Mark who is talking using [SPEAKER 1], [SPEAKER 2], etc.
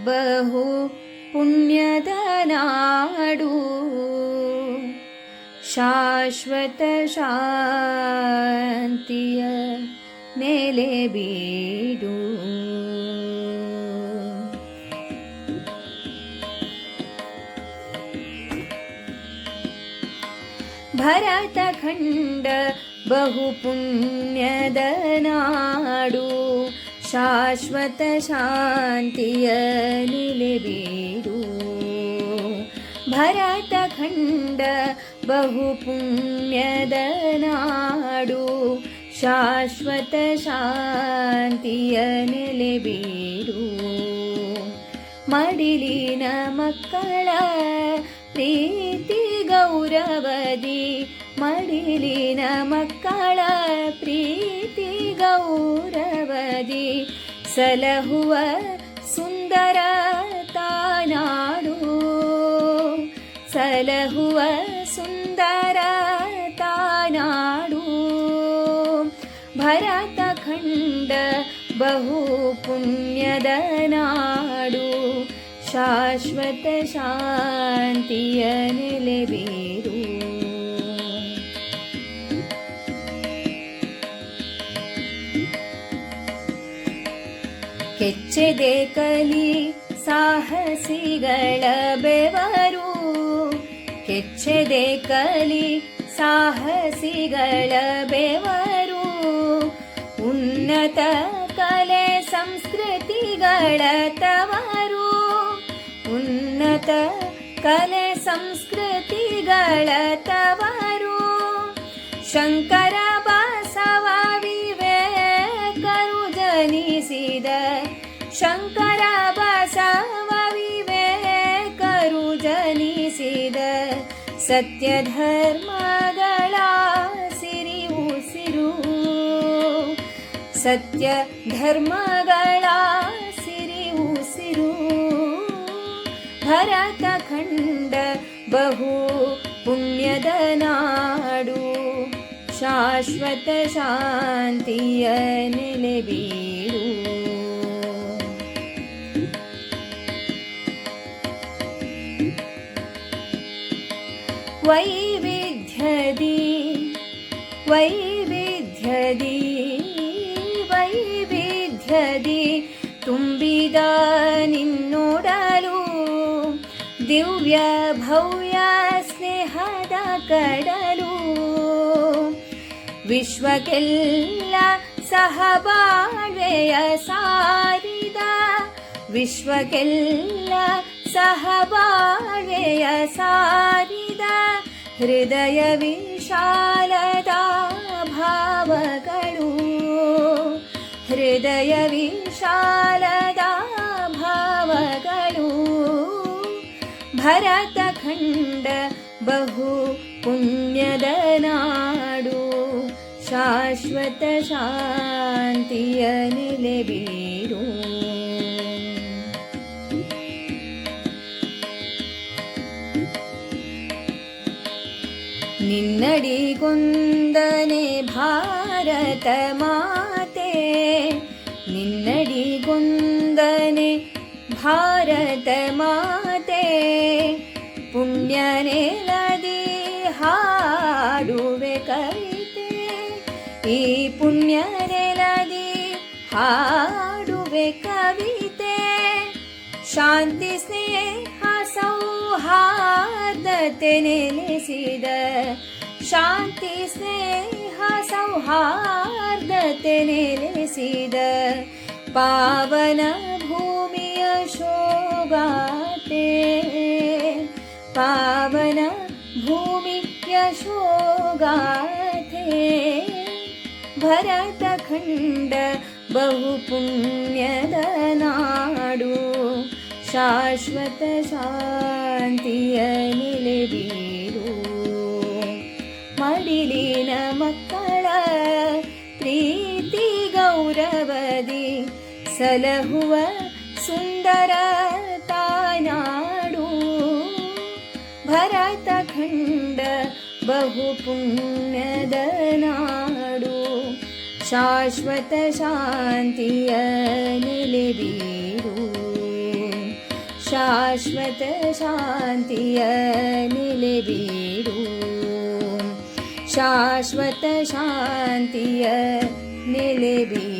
[SPEAKER 1] ಬಹು ಪುಣ್ಯದ ನಾಡು, ಶಾಶ್ವತ ಶಾಂತಿಯ ನೆಲೆ ಬೀಡು. ಭರತಖಂಡ ಬಹು ಪುಣ್ಯದ ನಾಡು, ಶಾಶ್ವತ ಶಾಂತಿಯ ನೆಲೆ ಬೀಡು. ಭರತಖಂಡ ಬಹು ಪುಣ್ಯದ ನಾಡು, ಶಾಶ್ವತ ಶಾಂತಿಯ ನೆಲೆ ಬೀಡು. ಮಡಿಲಿನ ಮಕ್ಕಳ ಪ್ರೀತಿ ಗೌರವದಿ, ಮಡಿಲಿನ ಮಕ್ಕಳ ಪ್ರೀತಿ ಗೌರವದಿ, ಸಲಹುವ ಸುಂದರ ತಾನಾಡು, ಸಲಹುವ ಸುಂದರ ತಾನಾಡು. ಭರತಖಂಡ ಬಹು ಪುಣ್ಯದ ನಾಡು, ಶಾಶ್ವತ ಶಾಂತಿಯ ನೆಲೆ ಬೀಡು. ಕೆಚ್ಚೆದೆ ಕಲಿ ಸಾಹಸಿಗಳ ಬೆವರು, ಕೆಚ್ಚೆದೆ ಕಲಿ ಸಾಹಸಿಗಳ ಬೆವರು. ಉನ್ನತ ಕಲೆ ಸಂಸ್ಕೃತಿಗಳ ತವರು, ಉನ್ನತ ಕಲೆ ಸಂಸ್ಕೃತಿಗಳ ತವರು. ಶಂಕರ ಬಸವ ವಿವೇಕರು ಜನಿಸಿದ, ಶಂಕರ ಬಸವ ವಿವೇಕರು ಜನಿಸಿದ, ಸತ್ಯ ಧರ್ಮಗಳ ಸಿರಿ ಉಸಿರು, ಸತ್ಯ ಧರ್ಮಗಳ ಸಿರಿ ಉಸಿರು. ಭರತಖಂಡ ಬಹು ಪುಣ್ಯದ ನಾಡು, ಶಾಶ್ವತ ಶಾಂತಿಯ ನೆಲೆ ಬೀಡು. ವೈವಿಧ್ಯದಿ ವೈವಿಧ್ಯದಿ ವೈವಿಧ್ಯದಿ ತುಂಬಿದ ನಿನ್ನೊಡಲು, ದಿವ್ಯ ಭವ್ಯ ಸ್ನೇಹದ ಕಡಲು. ವಿಶ್ವಕ್ಕೆಲ್ಲ ಸಹಬಾಳ್ವೆಯ ಸಾರಿದ, ವಿಶ್ವಕ್ಕೆಲ್ಲ ಸಹಬಾಳ್ವೆಯ ಸಾರಿದ, ಹೃದಯ ವಿಶಾಲದ ಭಾವಗಳು, ಹೃದಯ ವಿಶಾಲದ ಭಾವಗಳು. ಭರತಖಂಡ ಬಹು ಪುಣ್ಯದ ನಾಡು, ಶಾಶ್ವತ ಶಾಂತಿಯ ನೆಲೆ ಬೀಡು. ನಿನ್ನಡಿಗೊಂದನೆ ಭಾರತ ಮಾತೆ, ನಿನ್ನಡಿಗೊಂದನೆ ಭಾರತ ಮಾತೆ. ಪುಣ್ಯ ನೆಲದಿ ಹಾಡುವೆ ಕವಿತೆ, ಈ ಪುಣ್ಯ ನೆಲದಿ ಹಾಡುವೆ ಕವಿತೆ. ಶಾಂತಿ ಸ್ನೇಹ ಸೌಹಾರ್ದತೆ ನೆಲೆಸಿದ, ಶಾಂತಿ ಸ್ನೇಹ ಸೌಹಾರ್ದತೆ ನೆಲೆಸಿದ, ಪಾವನ ಭೂಮಿಯ ಶೋಗಾತೆ, ಪಾವನ ಭೂಮಿಯ ಶೋಗಾತೆ. ಭರತಖಂಡ ಬಹು ಪುಣ್ಯದ ನಾಡು, ಶಾಶ್ವತ ಶಾಂತಿಯ ನೆಲೆ ಬೀಡು. ಮಡಿಲಿನ ಮಕ್ಕಳ ಪ್ರೀತಿ ಗೌರವದಿ, ಸಲಹುವ ಸುಂದರ ತಾನಾಡು. ಭರತಖಂಡ ಬಹು ಪುಣ್ಯದ ನಾಡು, ಶಾಶ್ವತ ಶಾಂತಿಯ ನೆಲೆ ಬೀಡು. ಶಾಶ್ವತ ಶಾಂತಿಯ ನೆಲೆಬೀಡು ಶಾಶ್ವತ ಶಾಂತಿಯ ನೆಲೆಬೀಡು